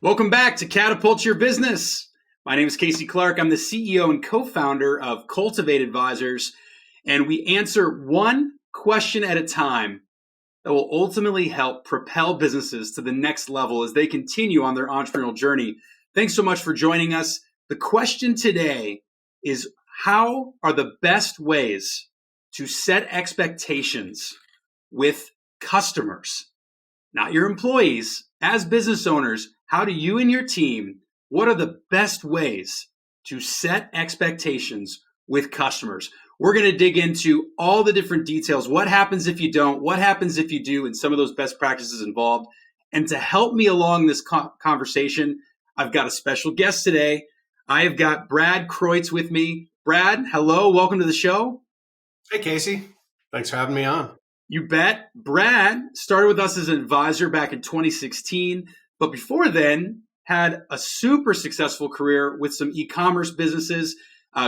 Welcome back to Catapult Your Business. My name is Casey Clark. I'm the CEO and co-founder of Cultivate Advisors, and we answer one question at a time that will ultimately help propel businesses to the next level as they continue on their entrepreneurial journey. Thanks so much for joining us. The question today is, how are the best ways to set expectations with customers, not your employees, as business owners? How do you and your team, what are the best ways to set expectations with customers? We're going to dig into all the different details. What happens if you don't? What happens if you do? And some of those best practices involved. And to help me along this conversation, I've got a special guest today. I have got Brad Kreutz with me. Brad, hello. Welcome to the show. Hey, Casey. Thanks for having me on. You bet. Brad started with us as an advisor back in 2016. But before then, had a super successful career with some e-commerce businesses,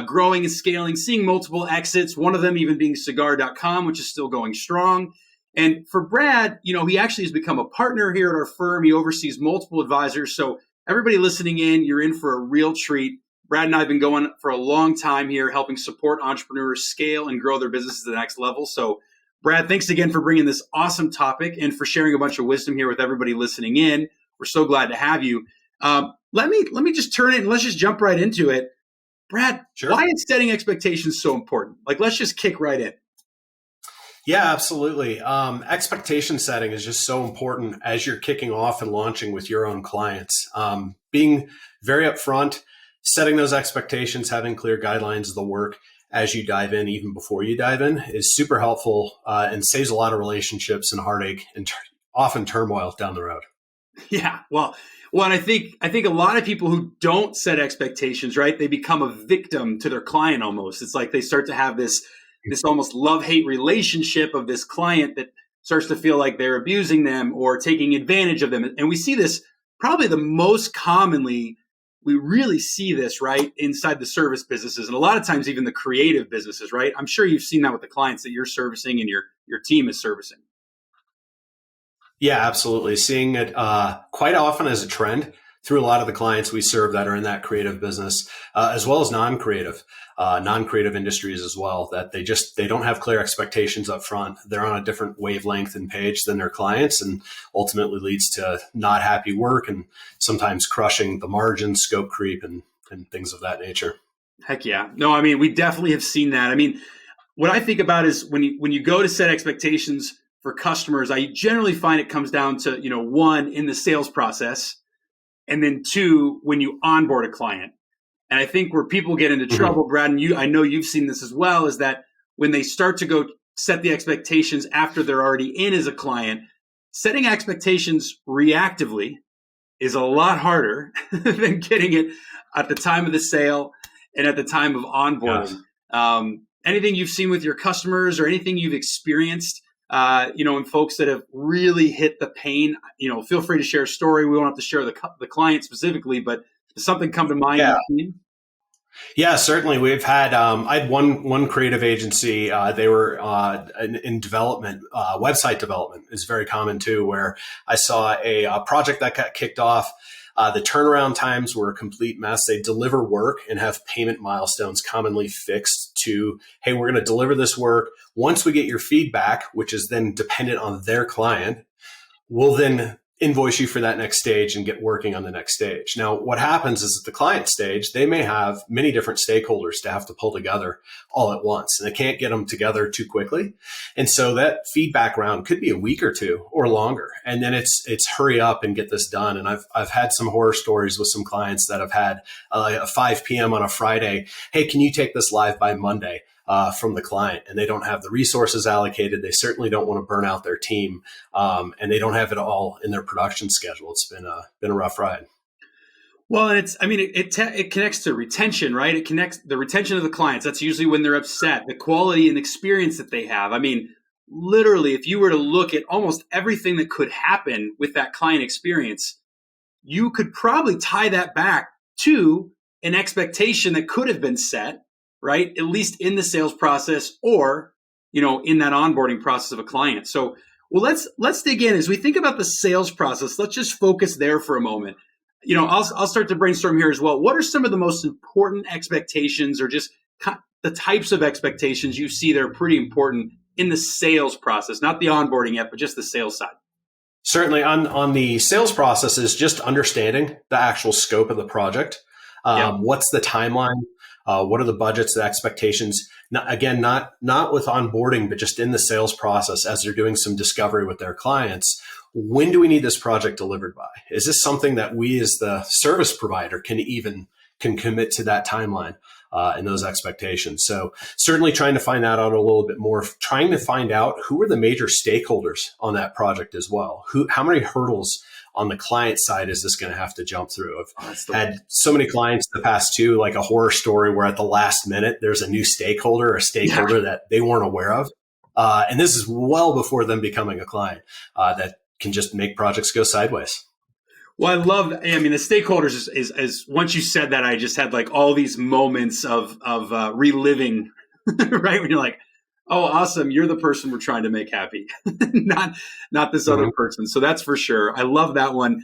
growing and scaling, seeing multiple exits, one of them even being cigar.com, which is still going strong. And for Brad, he actually has become a partner here at our firm. He oversees multiple advisors. So everybody listening in, you're in for a real treat. Brad and I have been going for a long time here, helping support entrepreneurs scale and grow their businesses to the next level. So Brad, thanks again for bringing this awesome topic and for sharing a bunch of wisdom here with everybody listening in. We're so glad to have you. Let me just turn it and let's just jump right into it. Brad, Sure. Why is setting expectations so important? Let's just kick right in. Yeah, absolutely. Expectation setting is just so important as you're kicking off and launching with your own clients. Being very upfront, setting those expectations, having clear guidelines of the work as you dive in, even before you dive in, is super helpful and saves a lot of relationships and heartache and often turmoil down the road. Yeah, well, and I think a lot of people who don't set expectations, right? They become a victim to their client almost. It's like they start to have this almost love-hate relationship of this client that starts to feel like they're abusing them or taking advantage of them. And we see this probably the most commonly. We really see this, right, inside the service businesses and a lot of times even the creative businesses, right? I'm sure you've seen that with the clients that you're servicing and your team is servicing. Yeah, absolutely. Seeing it quite often as a trend through a lot of the clients we serve that are in that creative business, as well as non-creative industries as well, that they don't have clear expectations up front. They're on a different wavelength and page than their clients, and ultimately leads to not happy work and sometimes crushing the margin, scope creep, and things of that nature. Heck yeah. No, I mean, we definitely have seen that. I mean, what I think about is when you go to set expectations for customers, I generally find it comes down to, one, in the sales process, and then two, when you onboard a client. And I think where people get into trouble, Brad, and I know you've seen this as well, is that when they start to go set the expectations after they're already in as a client, setting expectations reactively is a lot harder than getting it at the time of the sale and at the time of onboarding. Yes. Anything you've seen with your customers or anything you've experienced and folks that have really hit the pain, feel free to share a story. We won't have to share the client specifically, but does something come to mind? Yeah, certainly. We've had, I had one creative agency. They were in development. Website development is very common too, where I saw a project that got kicked off. The turnaround times were a complete mess. They deliver work and have payment milestones commonly fixed to, hey, we're going to deliver this work. Once we get your feedback, which is then dependent on their client, we'll then invoice you for that next stage and get working on the next stage. Now, what happens is at the client stage, they may have many different stakeholders to have to pull together all at once, and they can't get them together too quickly. And so that feedback round could be a week or two or longer. And then it's hurry up and get this done. And I've had some horror stories with some clients that have had a 5 p.m. on a Friday. Hey, can you take this live by Monday? From the client, and they don't have the resources allocated. They certainly don't want to burn out their team, and they don't have it all in their production schedule. It's been a rough ride. Well, and it connects to retention, right? It connects the retention of the clients. That's usually when they're upset, the quality and experience that they have. I mean, literally, if you were to look at almost everything that could happen with that client experience, you could probably tie that back to an expectation that could have been set, right? At least in the sales process or, in that onboarding process of a client. So, well, let's dig in. As we think about the sales process, let's just focus there for a moment. I'll start to brainstorm here as well. What are some of the most important expectations, or just the types of expectations you see that are pretty important in the sales process, not the onboarding yet, but just the sales side? Certainly on the sales process is just understanding the actual scope of the project. What's the timeline? What are the budgets, the expectations? Not with onboarding, but just in the sales process as they're doing some discovery with their clients. When do we need this project delivered by? Is this something that we as the service provider can commit to that timeline and those expectations? So certainly trying to find that out a little bit more, trying to find out who are the major stakeholders on that project as well. How many hurdles on the client side is this going to have to jump through? I've had so many clients in the past too, like a horror story where at the last minute, there's a new stakeholder that they weren't aware of. And this is well before them becoming a client that can just make projects go sideways. Well, the stakeholders is once you said that, I just had like all these moments of reliving, right? When you're like, oh, awesome, you're the person we're trying to make happy, not this other person. So that's for sure. I love that one.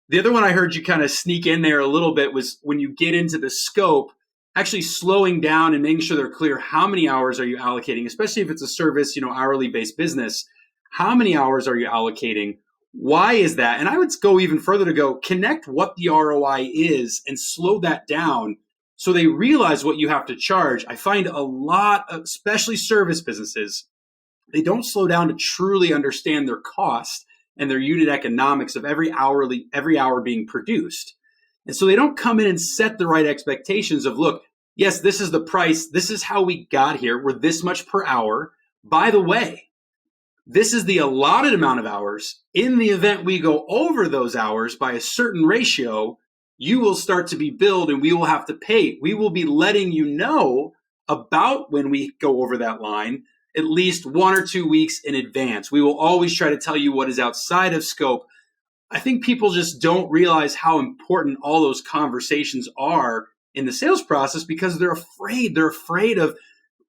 The other one I heard you kind of sneak in there a little bit was when you get into the scope, actually slowing down and making sure they're clear. How many hours are you allocating, especially if it's a service, hourly based business? How many hours are you allocating? Why is that? And I would go even further to go connect what the ROI is and slow that down so they realize what you have to charge. I find a lot of, especially service businesses, they don't slow down to truly understand their cost and their unit economics of every hour being produced. And so they don't come in and set the right expectations of, look, yes, this is the price. This is how we got here. We're this much per hour. By the way, this is the allotted amount of hours. In the event we go over those hours by a certain ratio, you will start to be billed and we will have to pay. We will be letting you know about when we go over that line at least 1 or 2 weeks in advance. We will always try to tell you what is outside of scope. I think people just don't realize how important all those conversations are in the sales process because they're afraid. They're afraid of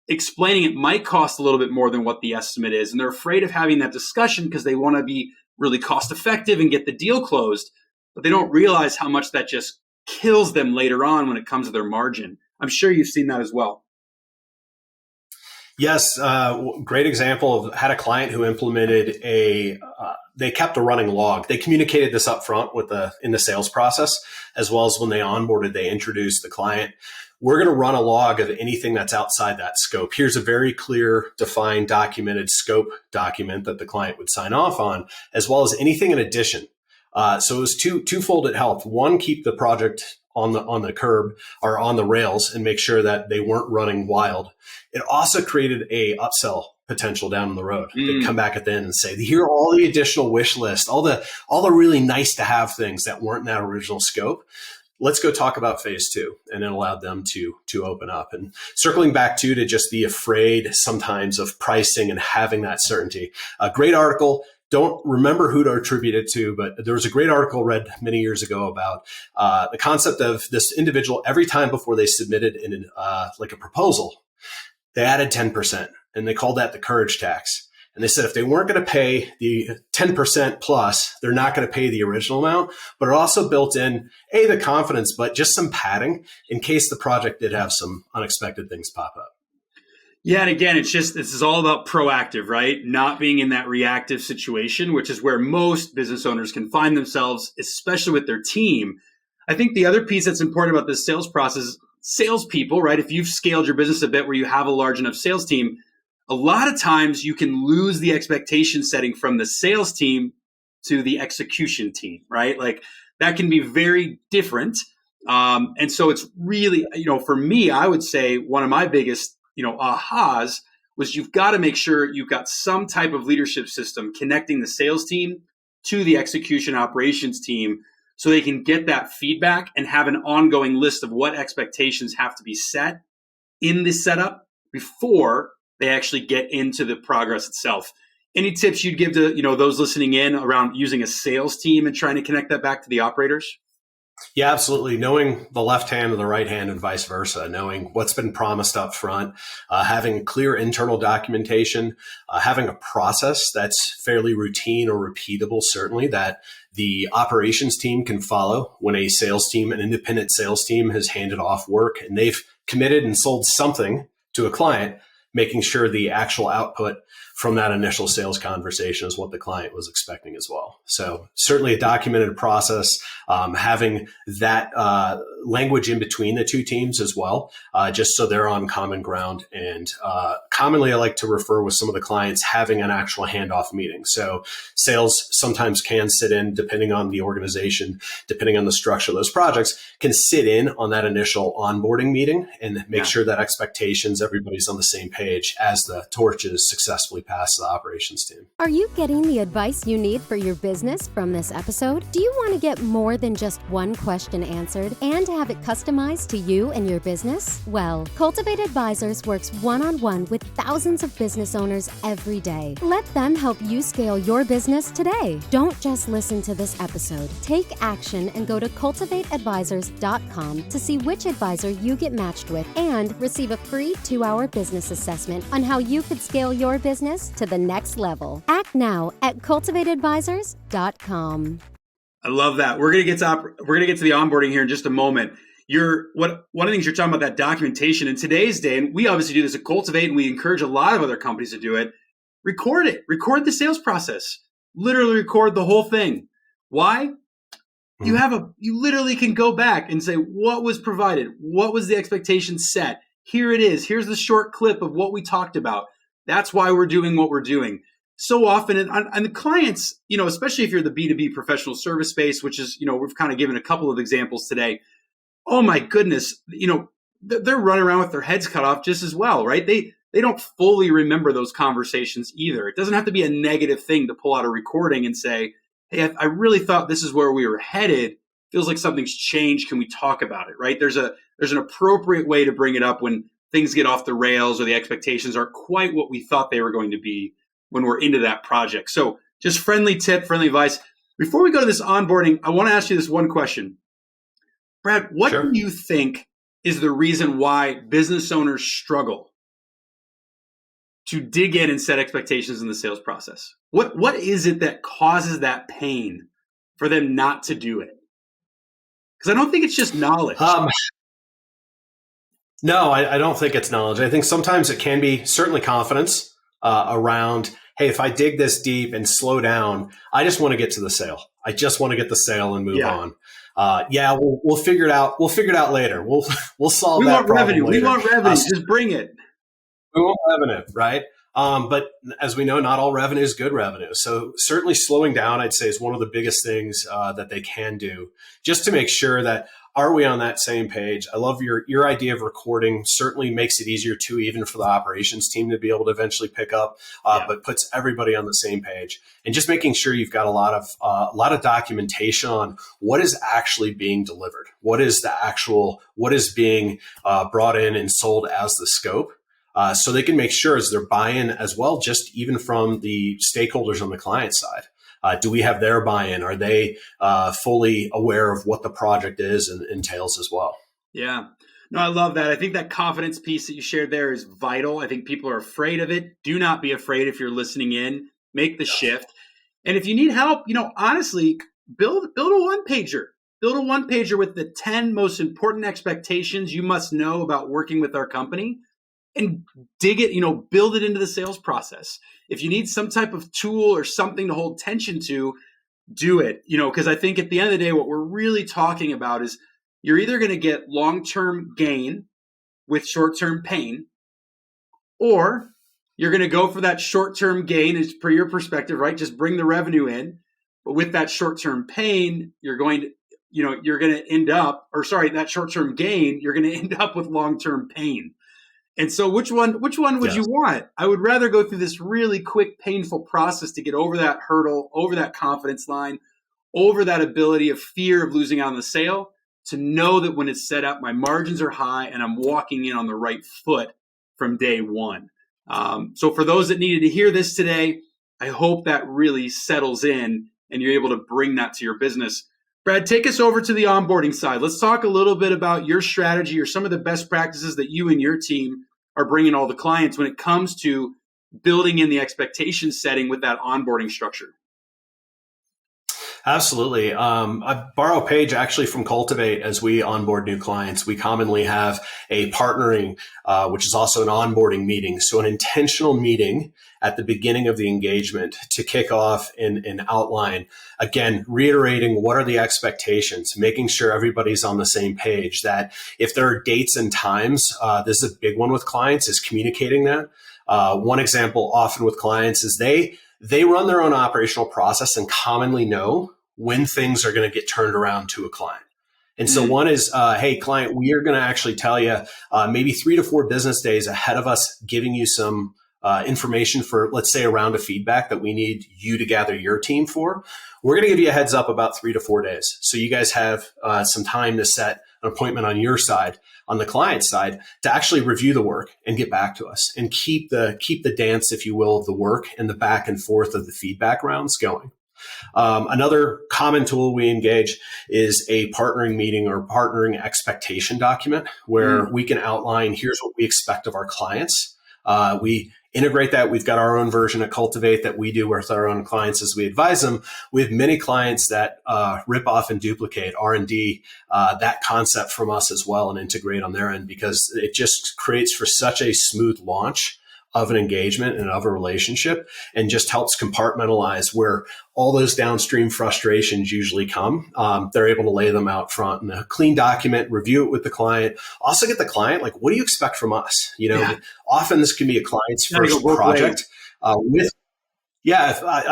explaining it might cost a little bit more than what the estimate is. And they're afraid of having that discussion because they want to be really cost effective and get the deal closed. But they don't realize how much that just kills them later on when it comes to their margin. I'm sure you've seen that as well. Yes. Great example of had a client who implemented they kept a running log. They communicated this up front in the sales process, as well as when they onboarded, they introduced the client. We're going to run a log of anything that's outside that scope. Here's a very clear, defined, documented scope document that the client would sign off on, as well as anything in addition. So it was twofold. It helped. One, keep the project on the curb or on the rails and make sure that they weren't running wild. It also created a upsell potential down the road. They'd come back at the end and say, here are all the additional wish list, all the really nice to have things that weren't in that original scope. Let's go talk about phase 2. And it allowed them to open up. And circling back to just be afraid sometimes of pricing and having that certainty. A great article. Don't remember who to attribute it to, but there was a great article read many years ago about the concept of this individual. Every time before they submitted like a proposal, they added 10%, and they called that the courage tax. And they said if they weren't going to pay the 10% plus, they're not going to pay the original amount. But it also built in the confidence, but just some padding in case the project did have some unexpected things pop up. Yeah. And again, this is all about proactive, right? Not being in that reactive situation, which is where most business owners can find themselves, especially with their team. I think the other piece that's important about this sales process, salespeople, right? If you've scaled your business a bit where you have a large enough sales team, a lot of times you can lose the expectation setting from the sales team to the execution team, right? Like that can be very different. And so it's really, for me, I would say one of my biggest ahas was you've got to make sure you've got some type of leadership system connecting the sales team to the execution operations team so they can get that feedback and have an ongoing list of what expectations have to be set in the setup before they actually get into the progress itself. Any tips you'd give to those listening in around using a sales team and trying to connect that back to the operators? Yeah, absolutely. Knowing the left hand and the right hand and vice versa, knowing what's been promised up front, having clear internal documentation, having a process that's fairly routine or repeatable, certainly that the operations team can follow when a sales team, an independent sales team, has handed off work and they've committed and sold something to a client, making sure the actual output from that initial sales conversation is what the client was expecting as well. So certainly a documented process, having that language in between the two teams as well, just so they're on common ground. And commonly I like to refer with some of the clients having an actual handoff meeting. So sales sometimes can sit in, depending on the organization, depending on the structure of those projects, can sit in on that initial onboarding meeting and make sure that expectations, everybody's on the same page as the torch is successfully passed to the operations team. Are you getting the advice you need for your business from this episode? Do you want to get more than just one question answered and have it customized to you and your business? Well, Cultivate Advisors works one-on-one with thousands of business owners every day. Let them help you scale your business today. Don't just listen to this episode. Take action and go to cultivateadvisors.com to see which advisor you get matched with and receive a free 2-hour business assessment on how you could scale your business to the next level. Act now at cultivateadvisors.com. I love that. We're gonna get to the onboarding here in just a moment. One of the things you're talking about, that documentation in today's day, and we obviously do this at Cultivate, and we encourage a lot of other companies to do it. Record it. Record the sales process. Literally record the whole thing. Why? You literally can go back and say, what was provided? What was the expectation set? Here it is. Here's the short clip of what we talked about. That's why we're doing what we're doing. So often, and the clients, especially if you're the B2B professional service space, which is, we've kind of given a couple of examples today. Oh my goodness, they're running around with their heads cut off just as well, right? They don't fully remember those conversations either. It doesn't have to be a negative thing to pull out a recording and say, hey, I really thought this is where we were headed. Feels like something's changed. Can we talk about it, right? There's an appropriate way to bring it up when things get off the rails or the expectations aren't quite what we thought they were going to be when we're into that project. So just friendly tip, friendly advice. Before we go to this onboarding, I want to ask you this one question. Brad, what do you think is the reason why business owners struggle to dig in and set expectations in the sales process? What is it that causes that pain for them not to do it? Because I don't think it's just knowledge. No, I don't think it's knowledge. I think sometimes it can be certainly confidence around, hey, if I dig this deep and slow down, I just want to get to the sale. I just want to get the sale and move on. We'll figure it out. We'll figure it out later. We'll solve that problem later. We want revenue. Just bring it. We want revenue, right? But as we know, not all revenue is good revenue. So certainly slowing down, I'd say, is one of the biggest things that they can do, just to make sure that, are we on that same page? I love your idea of recording. Certainly makes it easier too, even for the operations team to be able to eventually pick up, but puts everybody on the same page. And just making sure you've got a lot of documentation on what is actually being delivered, what is being brought in and sold as the scope. So they can make sure as their buy-in as well, just even from the stakeholders on the client side. Do we have their buy-in? Are they fully aware of what the project is and entails as well? Yeah. No, I love that. I think that confidence piece that you shared there is vital. I think people are afraid of it. Do not be afraid if you're listening in. Make the shift. And if you need help, honestly, build a one-pager. Build a one-pager with the 10 most important expectations you must know about working with our company. And dig it, build it into the sales process. If you need some type of tool or something to hold tension to, do it, because I think at the end of the day, what we're really talking about is you're either going to get long-term gain with short-term pain, or you're going to go for that short-term gain as per your perspective, right? Just bring the revenue in. But with that short-term pain, that short-term gain, you're going to end up with long-term pain. And so which one would you want? I would rather go through this really quick, painful process to get over that hurdle, over that confidence line, over that ability of fear of losing out on the sale, to know that when it's set up, my margins are high and I'm walking in on the right foot from day one. So for those that needed to hear this today, I hope that really settles in and you're able to bring that to your business. Brad, take us over to the onboarding side. Let's talk a little bit about your strategy or some of the best practices that you and your team are bringing all the clients when it comes to building in the expectation setting with that onboarding structure. Absolutely. I borrow a page actually from Cultivate as we onboard new clients. We commonly have a partnering, which is also an onboarding meeting. So an intentional meeting at the beginning of the engagement to kick off and outline, again, reiterating what are the expectations, making sure everybody's on the same page, that if there are dates and times, this is a big one with clients, is communicating that. One example often with clients is they run their own operational process and commonly know when things are going to get turned around to a client. And so one is, hey, client, we are going to actually tell you maybe 3 to 4 business days ahead of us giving you some information for, let's say, a round of feedback that we need you to gather your team for. We're going to give you a heads up about 3 to 4 days. So you guys have some time to set an appointment on your side, on the client side, to actually review the work and get back to us and keep the dance, if you will, of the work and the back and forth of the feedback rounds going. Another common tool we engage is a partnering meeting or partnering expectation document where we can outline, here's what we expect of our clients. We integrate that. We've got our own version of Cultivate that we do with our own clients as we advise them. We have many clients that rip off and duplicate R&D that concept from us as well and integrate on their end, because it just creates for such a smooth launch of an engagement and of a relationship, and just helps compartmentalize where all those downstream frustrations usually come. They're able to lay them out front in a clean document, review it with the client, also get the client, like, what do you expect from us? Often this can be a client's first project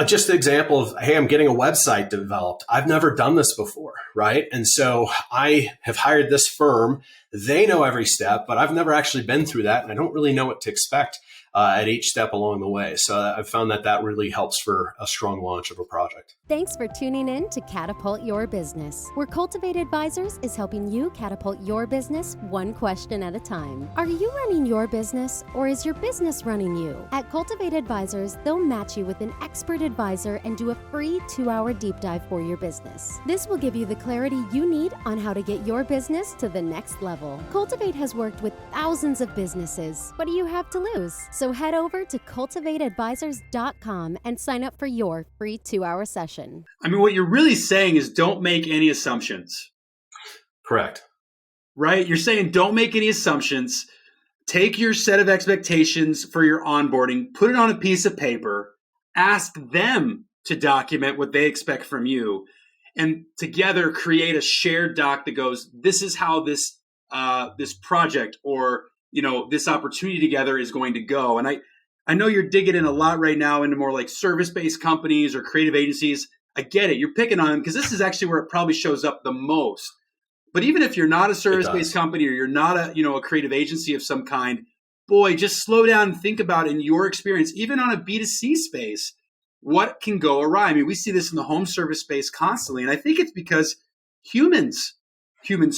just an example of, hey, I'm getting a website developed. I've never done this before, right? And so I have hired this firm. They know every step, but I've never actually been through that, and I don't really know what to expect at each step along the way. So I've found that really helps for a strong launch of a project. Thanks for tuning in to Catapult Your Business, where Cultivate Advisors is helping you catapult your business one question at a time. Are you running your business, or is your business running you? At Cultivate Advisors, they'll match you with an expert advisor and do a free 2-hour deep dive for your business. This will give you the clarity you need on how to get your business to the next level. Cultivate has worked with thousands of businesses. What do you have to lose? So head over to cultivateadvisors.com and sign up for your free 2-hour session. I mean, what you're really saying is don't make any assumptions. Correct. Right? You're saying don't make any assumptions. Take your set of expectations for your onboarding, put it on a piece of paper, ask them to document what they expect from you, and together create a shared doc that goes, this is how this project or this opportunity together is going to go. And I know you're digging in a lot right now into more like service-based companies or creative agencies. I get it. You're picking on them because this is actually where it probably shows up the most. But even if you're not a service-based company or you're not a creative agency of some kind, boy, just slow down and think about, in your experience, even on a B2C space, what can go awry. I mean, we see this in the home service space constantly. And I think it's because humans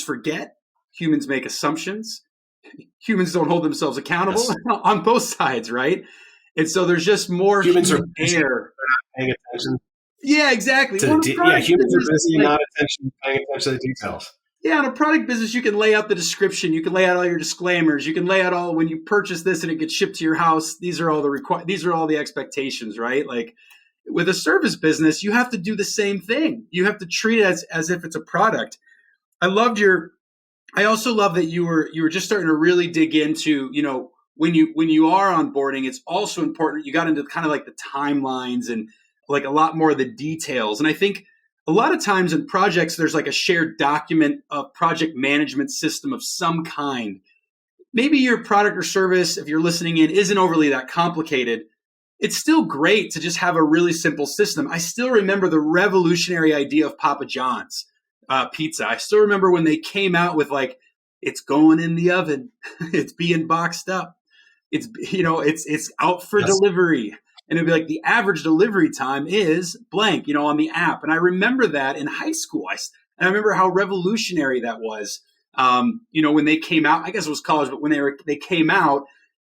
forget, humans make assumptions. Humans don't hold themselves accountable on both sides, right? And so there's just more humans are air. Paying attention. Yeah, exactly. Humans are busy, not paying attention to the details. Yeah, in a product business, you can lay out the description, you can lay out all your disclaimers, you can lay out all when you purchase this and it gets shipped to your house. These are all the expectations, right? Like with a service business, you have to do the same thing. You have to treat it as if it's a product. I also love that you were just starting to really dig into, when you are onboarding, it's also important. You got into kind of like the timelines and like a lot more of the details. And I think a lot of times in projects, there's like a shared document, a project management system of some kind. Maybe your product or service, if you're listening in, isn't overly that complicated. It's still great to just have a really simple system. I still remember the revolutionary idea of Papa John's pizza. I still remember when they came out with like, it's going in the oven, it's being boxed up, it's out for delivery. And it'd be like the average delivery time is blank, on the app. And I remember that in high school. And I remember how revolutionary that was. When they came out, I guess it was college, but when they came out,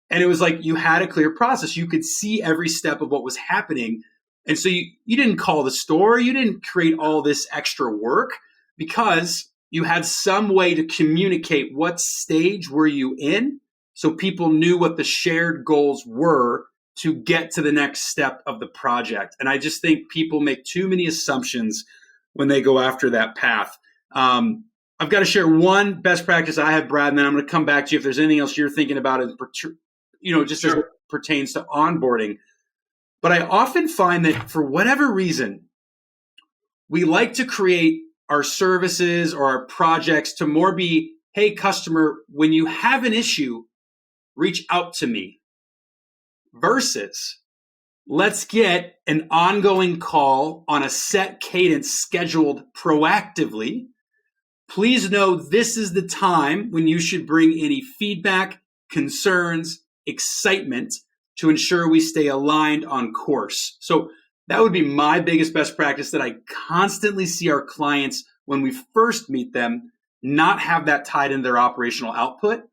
and it was like you had a clear process. You could see every step of what was happening. And so you didn't call the store. You didn't create all this extra work because you had some way to communicate what stage were you in, so people knew what the shared goals were to get to the next step of the project. And I just think people make too many assumptions when they go after that path. I've got to share one best practice I have, Brad, and then I'm going to come back to you if there's anything else you're thinking about, just as it pertains to onboarding. But I often find that for whatever reason, we like to create our services or our projects to more be, hey, customer, when you have an issue, reach out to me, versus let's get an ongoing call on a set cadence scheduled proactively. Please know this is the time when you should bring any feedback, concerns, excitement to ensure we stay aligned on course. So that would be my biggest best practice that I constantly see our clients when we first meet them not have that tied in their operational output.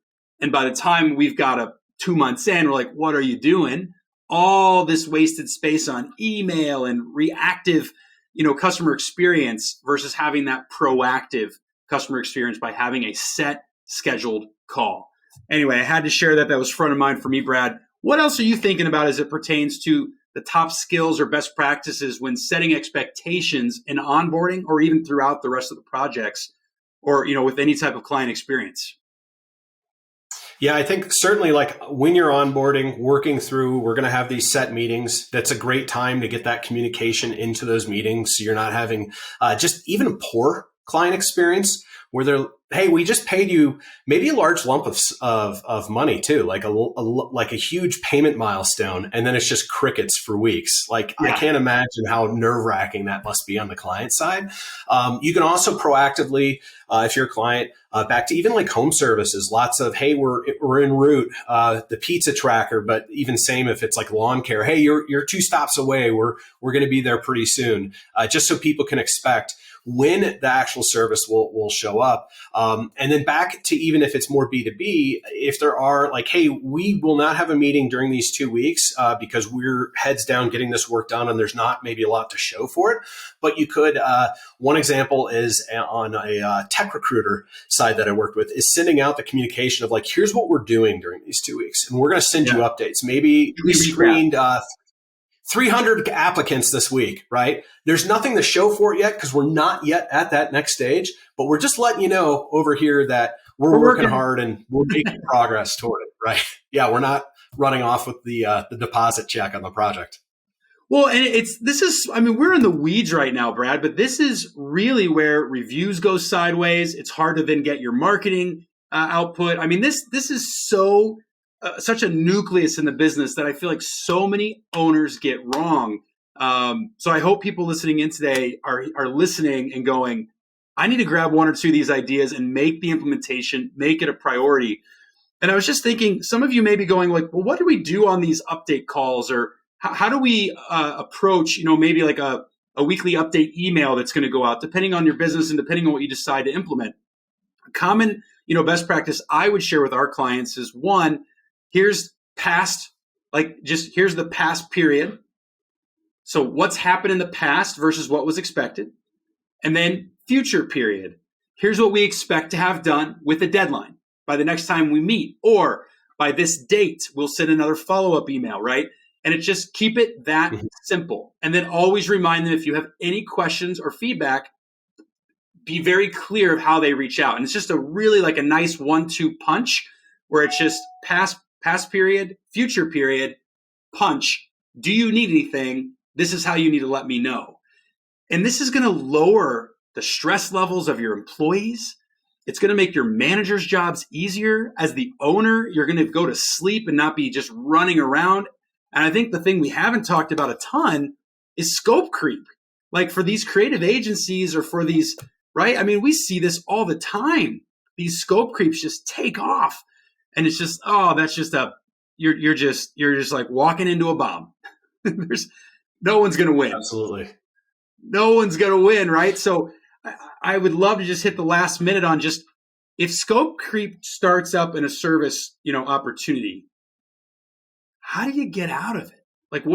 And by the time we've got 2 months in, we're like, what are you doing? All this wasted space on email and reactive, customer experience versus having that proactive customer experience by having a set scheduled call. Anyway, I had to share that. That was front of mind for me, Brad. What else are you thinking about as it pertains to the top skills or best practices when setting expectations in onboarding or even throughout the rest of the projects or, with any type of client experience? Yeah, I think certainly like when you're onboarding, working through, we're going to have these set meetings. That's a great time to get that communication into those meetings. So you're not having just even a poor client experience where they're, hey, we just paid you maybe a large lump of money too, like a huge payment milestone, and then it's just crickets for weeks. Like I can't imagine how nerve-wracking that must be on the client side. You can also proactively, if you're a client, back to even like home services, lots of, hey, we're en route, the pizza tracker, but even same if it's like lawn care, hey, you're 2 stops away, we're going to be there pretty soon, just so people can expect when the actual service will show up. And then back to even if it's more B2B, if there are like, hey, we will not have a meeting during these 2 weeks because we're heads down getting this work done and there's not maybe a lot to show for it. But you could, one example is on a tech recruiter side that I worked with is sending out the communication of like, here's what we're doing during these 2 weeks. And we're going to send you updates. Maybe we screened 300 applicants this week, right? There's nothing to show for it yet because we're not yet at that next stage, but we're just letting you know over here that we're working hard and we're making progress toward it, right? Yeah, we're not running off with the deposit check on the project. Well, and we're in the weeds right now, Brad, but this is really where reviews go sideways. It's hard to then get your marketing output. I mean, this is such a nucleus in the business that I feel like so many owners get wrong. So I hope people listening in today are listening and going, I need to grab 1 or 2 of these ideas and make the implementation, make it a priority. And I was just thinking, some of you may be going like, well, what do we do on these update calls? Or how do we approach, maybe like a weekly update email that's going to go out, depending on your business and depending on what you decide to implement. A common, best practice I would share with our clients is one, here's the past period. So what's happened in the past versus what was expected. And then future period. Here's what we expect to have done with a deadline by the next time we meet, or by this date, we'll send another follow-up email, right? And it just keep it that simple. And then always remind them if you have any questions or feedback, be very clear of how they reach out. And it's just a really like a nice 1-2 punch where it's just past period, future period, punch. Do you need anything? This is how you need to let me know. And this is going to lower the stress levels of your employees. It's going to make your manager's jobs easier. As the owner, you're going to go to sleep and not be just running around. And I think the thing we haven't talked about a ton is scope creep. Like for these creative agencies or for these, right? I mean, we see this all the time. These scope creeps just take off. And it's just, you're just like walking into a bomb. No one's going to win. Absolutely. No one's going to win, right? So I would love to just hit the last minute on just if scope creep starts up in a service, opportunity, how do you get out of it? Like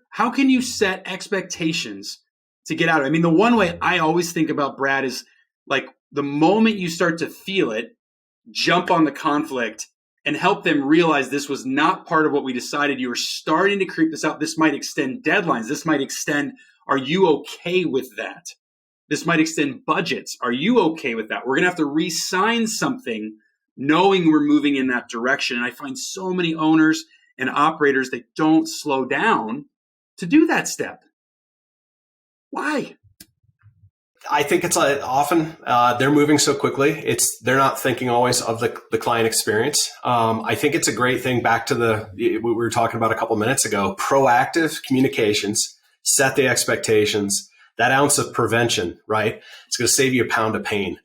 how can you set expectations to get out of it? I mean, the one way I always think about, Brad, is like the moment you start to feel it, jump on the conflict and help them realize this was not part of what we decided. You were starting to creep this out. This might extend deadlines. This might extend, are you okay with that? This might extend budgets. Are you okay with that? We're going to have to re-sign something knowing we're moving in that direction. And I find so many owners and operators that don't slow down to do that step. Why? I think it's often they're moving so quickly. They're not thinking always of the client experience. I think it's a great thing back to what we were talking about a couple minutes ago, proactive communications, set the expectations, that ounce of prevention, right? It's going to save you a pound of pain.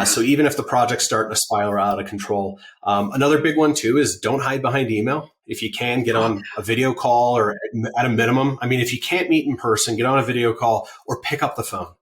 So even if the project's starting to spiral out of control, another big one too is don't hide behind email. If you can, get on a video call, or at a minimum, I mean, if you can't meet in person, get on a video call or pick up the phone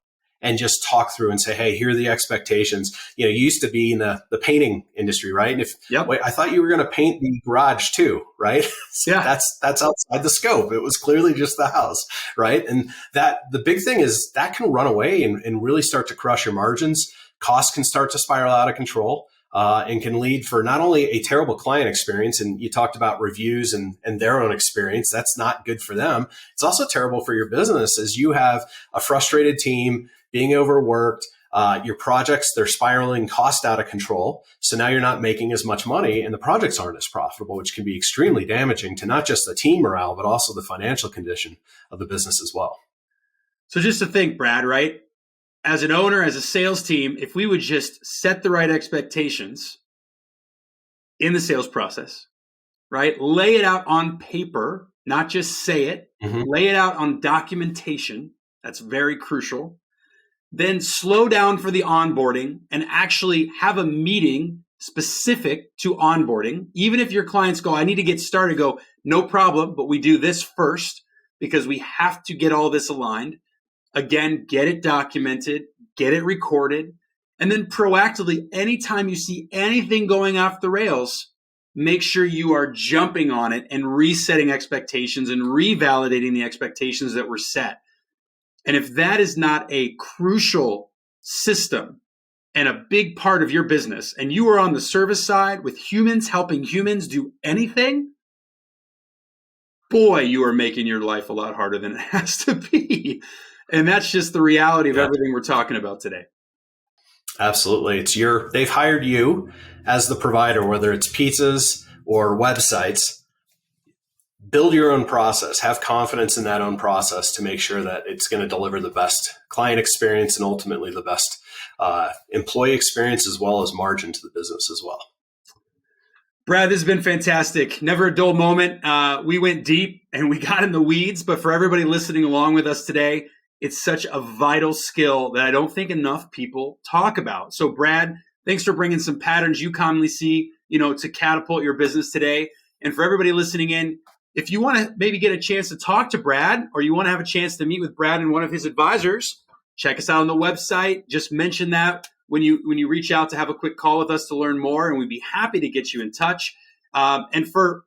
and just talk through and say, hey, here are the expectations. You used to be in the painting industry, right? And wait, I thought you were going to paint the garage too, right? Yeah. That's outside the scope. It was clearly just the house, right? And the big thing is that can run away and really start to crush your margins. Costs can start to spiral out of control. And can lead for not only a terrible client experience, and you talked about reviews and their own experience, that's not good for them. It's also terrible for your business, as you have a frustrated team being overworked, your projects, they're spiraling cost out of control. So now you're not making as much money and the projects aren't as profitable, which can be extremely damaging to not just the team morale, but also the financial condition of the business as well. So just to think, Brad, right? As an owner, as a sales team, if we would just set the right expectations in the sales process, right? Lay it out on paper, not just say it. Mm-hmm. Lay it out on documentation. That's very crucial. Then slow down for the onboarding and actually have a meeting specific to onboarding. Even if your clients go, I need to get started, go, no problem, but we do this first because we have to get all this aligned. Again, get it documented, get it recorded, and then proactively, anytime you see anything going off the rails, make sure you are jumping on it and resetting expectations and revalidating the expectations that were set. And if that is not a crucial system and a big part of your business, and you are on the service side with humans helping humans do anything, boy, you are making your life a lot harder than it has to be. And that's just the reality of everything we're talking about today. Absolutely. They've hired you as the provider, whether it's pizzas or websites. Build your own process, have confidence in that own process to make sure that it's going to deliver the best client experience and ultimately the best employee experience, as well as margin to the business as well. Brad, this has been fantastic. Never a dull moment. We went deep and we got in the weeds, but for everybody listening along with us today, it's such a vital skill that I don't think enough people talk about. So Brad, thanks for bringing some patterns you commonly see, to catapult your business today. And for everybody listening in, if you want to maybe get a chance to talk to Brad, or you want to have a chance to meet with Brad and one of his advisors, check us out on the website. Just mention that when you reach out to have a quick call with us to learn more, and we'd be happy to get you in touch. And for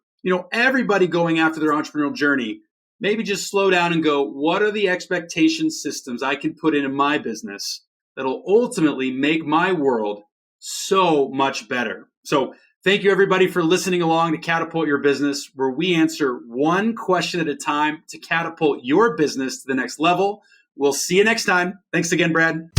everybody going after their entrepreneurial journey, maybe just slow down and go, what are the expectation systems I can put into my business that'll ultimately make my world so much better? So thank you, everybody, for listening along to Catapult Your Business, where we answer one question at a time to catapult your business to the next level. We'll see you next time. Thanks again, Brad.